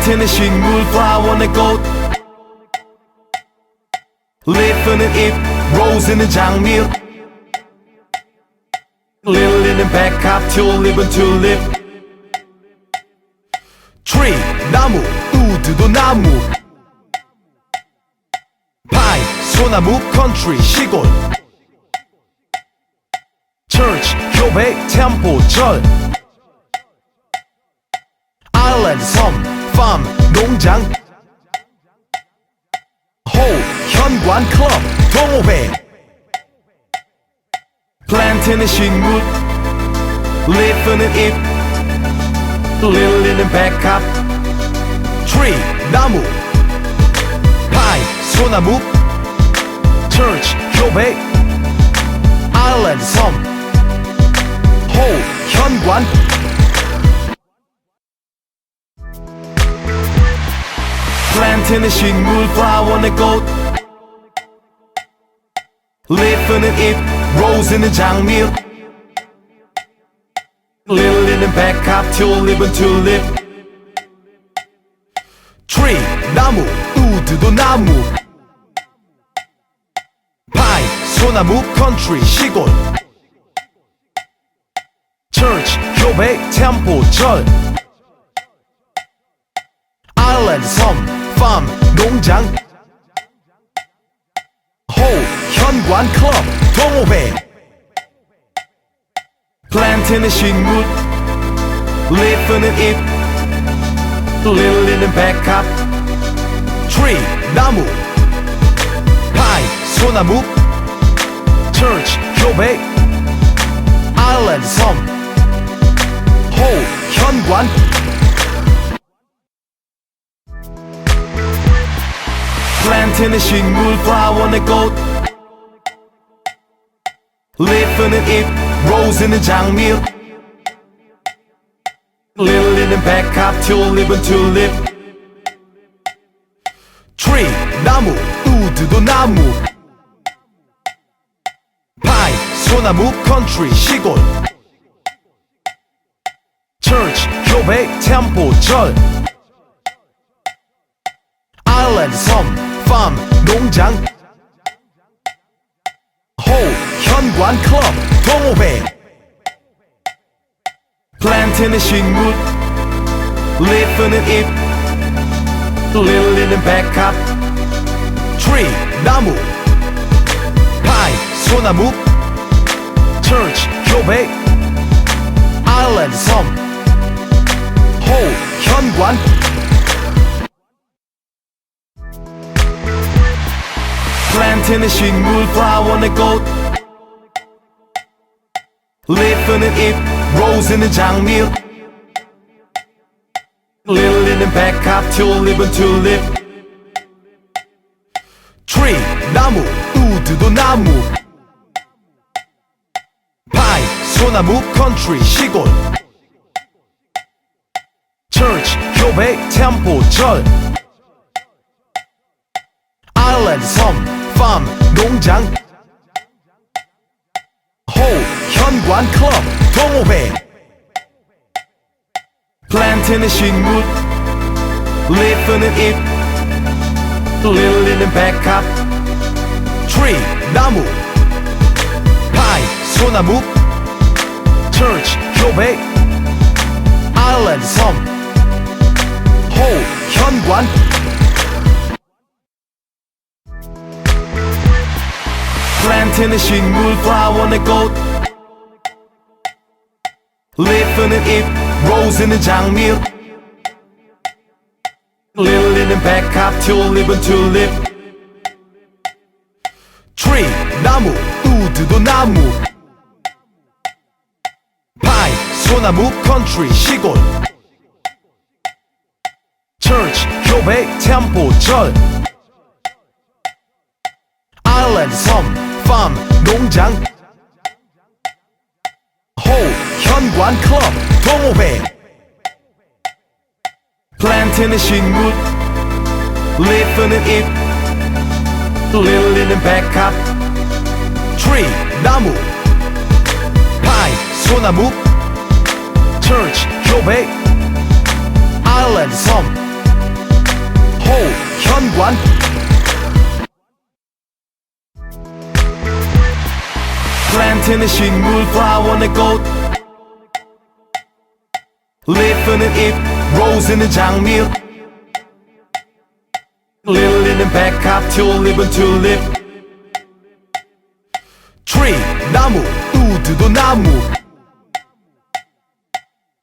planting의 식물 flower의 꽃 leaf는 잎 rose는 장미 lily는 백합 tulip은 tulip tree 나무 우드도 나무 pine 소나무 country 시골 church 교회 temple 절 island 섬 farm 농장 hole 현관 club 동호회 plant는 식물 leaf는 잎 lily는 백합 tree 나무 pine 소나무 church 교회 island 섬 hole 현관 plant는 식물 flower의 꽃 leaf는 잎 rose는 장미 lily는 백합 tulip은 tulip tree 나무 우드도 나무 pine 소나무 country 시골 church 교회 temple 절 island 섬 farm 농장 hole 현관 club 동호회 plant는 식물 leaf는 잎 lily는 백합 tree 나무 pine 소나무 church 교회 island 섬 hole 현관 plant는 식물 flower의 꽃 leaf는 잎 rose는 장미 lily는 백합 tulip은 tulip tree 나무 우드도 나무 pine 소나무 country 시골 church 교회 temple 절 island 섬 farm 농장 hole 현관 club 동호회 plant는 식물 leaf는 잎 lily는 백합 tree 나무 pine 소나무 church 교회 island 섬 hole 현관 plant는 식물 flower의 꽃 leaf는 잎 rose는 장미 lily는 백합 tulip은 tulip tree 나무 우드도 나무 pine 소나무 country 시골 church 교회 temple 절 island 섬 farm 농장 hole 현관 club 동호회 plant는 식물 leaf는 잎 lily는 백합 tree 나무 pine 소나무 church 교회 island 섬 hole 현관 plant는 식물 flower의 꽃 leaf는 잎 rose는 장미 lily는 백합 tulip은 tulip tree 나무 우드도 나무 pine 소나무 country 시골 church 교회 temple 절 island 섬 farm 농장 hole 현관 club 동호회 plant는 식물 leaf는 잎 lily는 백합 tree 나무 pine 소나무 church 교회 island 섬 호, 현관 플랜트는 식물, 플라워는 꽃 리프는 잎, 로즈는 장미 릴리는 백합, 튤립은 튤립 트리, 나무, 우드도 나무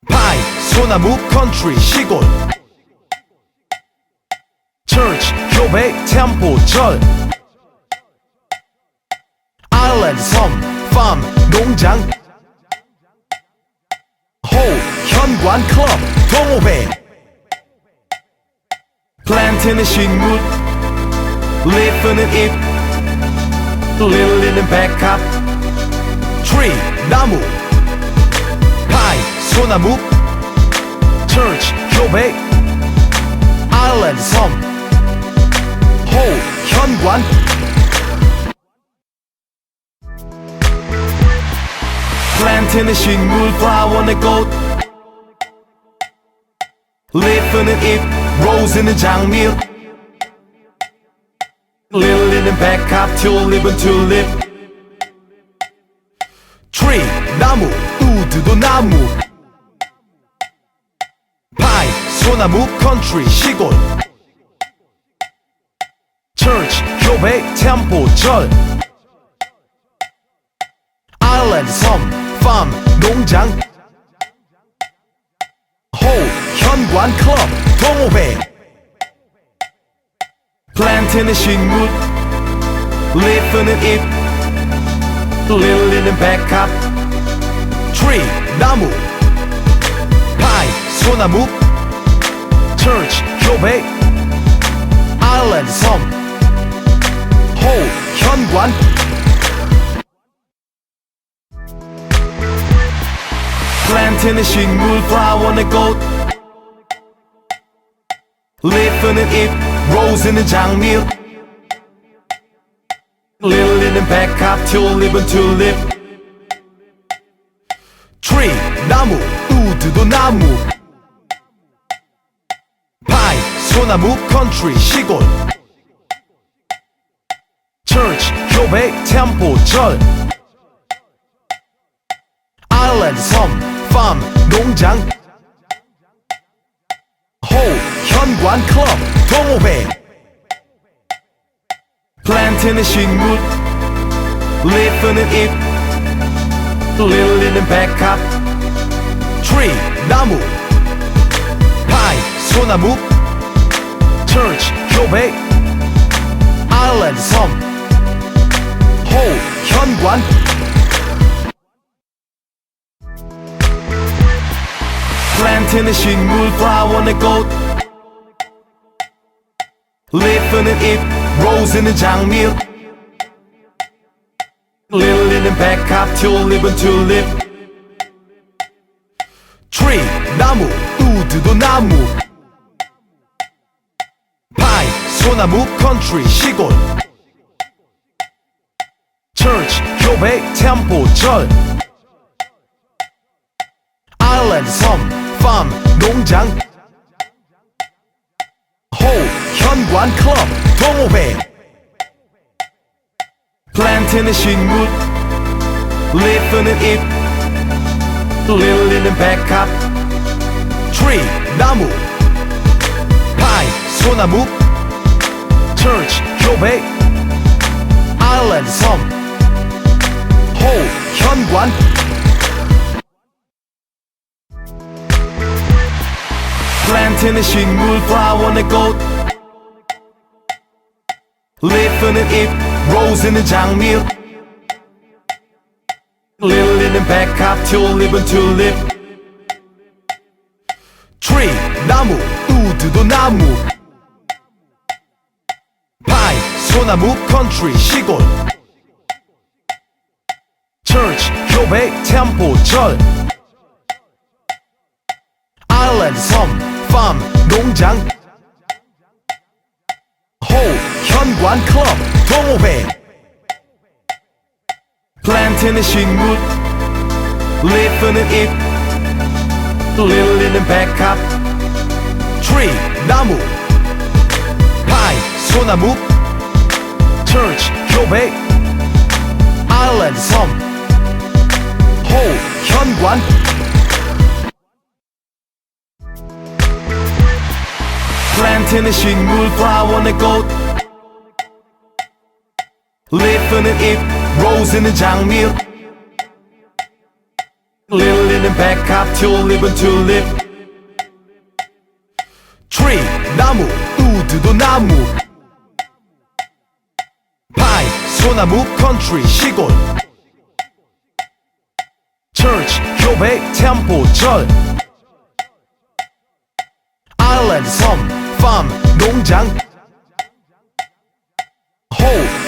파이, 소나무, 컨트리, 시골 처치, 교회, 템포, 절 아일랜드, 섬, 팜, 농장 호, 현관, 클럽, 동호회 플랜트는 식물 리프는 잎 릴리는 백합 트리, 나무 파이, 소나무 처치, 교회 아일랜드, 섬 호, 현관 플랜트는 식물, 플라워는 꽃 리프는 잎, 로즈는 장미 릴리는 백합, 튤립은 튤립 트리, 나무, 우드도 나무 파이, 소나무, 컨트리, 시골 처치, 교회, 템포, 절 아일랜드, 섬, 팜, 농장 호, 현관, 클럽, 동호회 플랜트는 식물 리프는 잎 릴리는 백합 트리, 나무 파이, 소나무 처치, 교회 아일랜드, 섬 호, 현관 플랜트는 식물, 플라워는 꽃 리프는 잎, 로즈는 장미 릴리는 백합, 튤립은 튤립 트리, 나무, 우드도 나무 파이, 소나무, 컨트리, 시골 처치, 교회, 템포, 절 아일랜드, 섬, 팜, 농장 호, 현관, 클럽, 동호회 플랜트는 식물 리프는 잎 릴리는 백합 트리, 나무 파이, 소나무 처치, 교회 아일랜드, 섬 호, 현관 플랜트는 식물, 플라워는 꽃 리프는 잎, 로즈는 장미 릴리는 백합, 튤립은 튤립 트리, 나무, 우드도 나무 파이, 소나무, 컨트리, 시골 처치, 교회, 템포, 절 아일랜드, 섬, 팜, 농장 호, 현관, 클럽, 동호회 플랜트는 식물 리프는 잎 릴리는 백합 트리, 나무 파이, 소나무 처치, 교회 아일랜드, 섬 호, 현관 플랜트는 식물, 플라워는 꽃 리프는 잎, 로즈는 장미 릴리는 백합, 튤립은 튤립 트리, 나무, 우드도 나무 파이, 소나무, 컨트리, 시골 처치, 교회, 템포, 절 아일랜드, 섬, 팜, 농장 호, 현관, 클럽, 동호회 플랜트는 식물 리프는 잎 릴리는 백합 트리, 나무 소나무 Church 교회 Island 섬 호 현관 Plant는 식물 Flower는 꽃 Leaf는 잎 Rose는 장미 Lily는 백합 Tulip은 tulip Tree 나무 우드도 나무 Pine 소나무 Country 시골 Church 교회 Temple 절 Island 섬 Farm 농장 호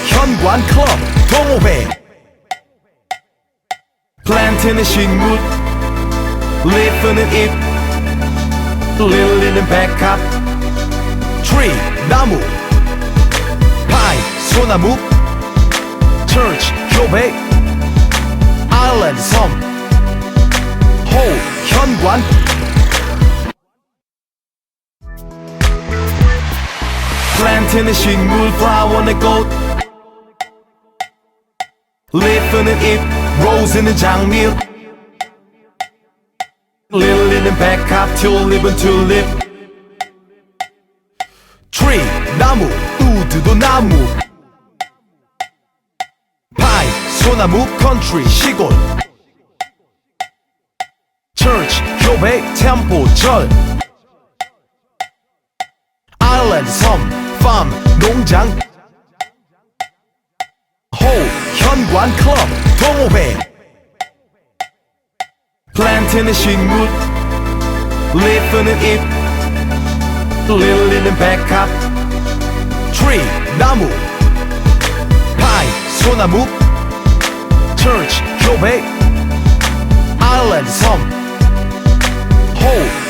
현관 Club 동호회 Plant는 식물 Leaf는 잎 Lily는 백합 Tree 나무 Pine 소나무 Church 교회 Island 섬 호 현관 Plant는 식물 Flower는 꽃 Leaf는 잎 Rose는 장미 Lily는 백합 Tulip은 tulip Tree 나무 우드도 나무 Pine 소나무 Country 시골 Church 교회 Temple 절 Island 섬 Farm 농장 호 현관 Club 동호회 Plant는 식물 Leaf는 잎 Lily는 백합 Tree 나무 Pine 소나무 Church 교회 Island 섬 호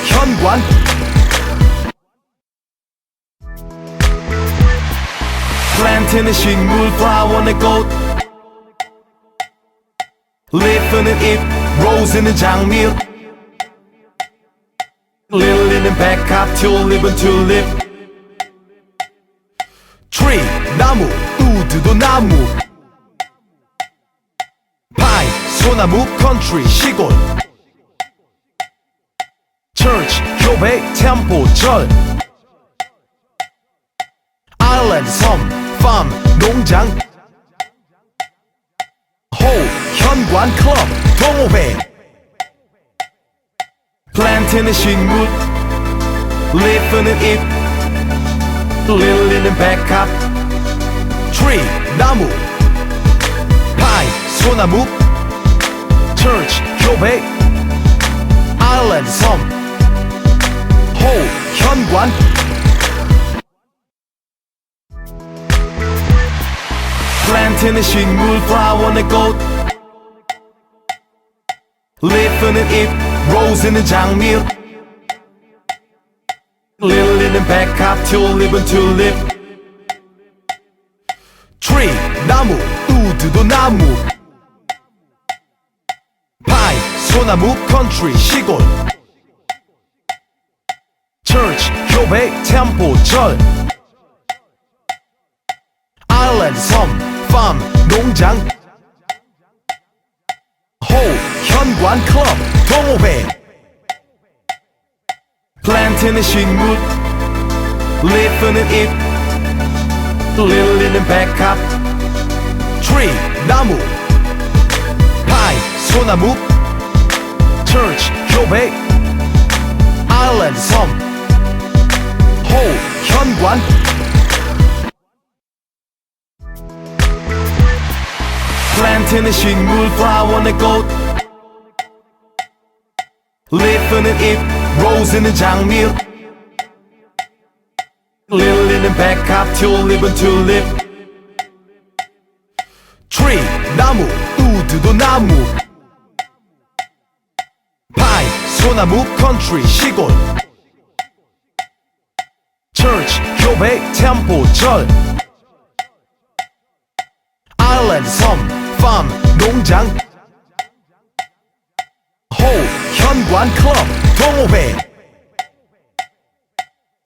현관 Plant는 식물 Flower는 꽃 Leaf는 잎 Rose는 장미 Lily는 백합 Tulip은 tulip Tree 나무 우드도 나무 Pine 소나무 Country 시골 Church 교회 Temple 절 Island 섬 Farm 농장 호 현관 Club 동호회 Plant는 식물 Leaf는 잎 Lily는 백합 Tree 나무 Pine 소나무 Church 교회 Island 섬 호 현관 Plant는 식물 Flower는 꽃 Leaf는 잎 Rose는 장미 Lily는 백합 Tulip은 tulip Tree 나무 우드도 나무 Pine 소나무 Country 시골 Church 교회 Temple 절 Island 섬 Farm 농장 호 현관 Club 동호회 Plant는 식물 Leaf는 잎 Lily는 백합 Tree 나무 Pine 소나무 Church 교회 Island 섬 호 현관 Plant는 식물 Flower는 꽃 Leaf는 잎 Rose는 장미 Lily는 백합 Tulip은 tulip Tree 나무 우드도 나무 Pine 소나무 Country 시골 Church 교회 Temple 절 Island 섬 Farm 농장 호 현관 Club 동호회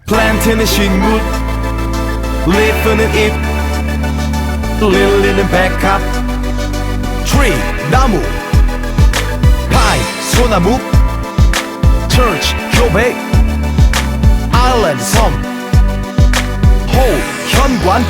Plant는 식물 leaf는 잎 릴리는 백합 tree 나무 pie 소나무 church 교회 island 섬 호 현관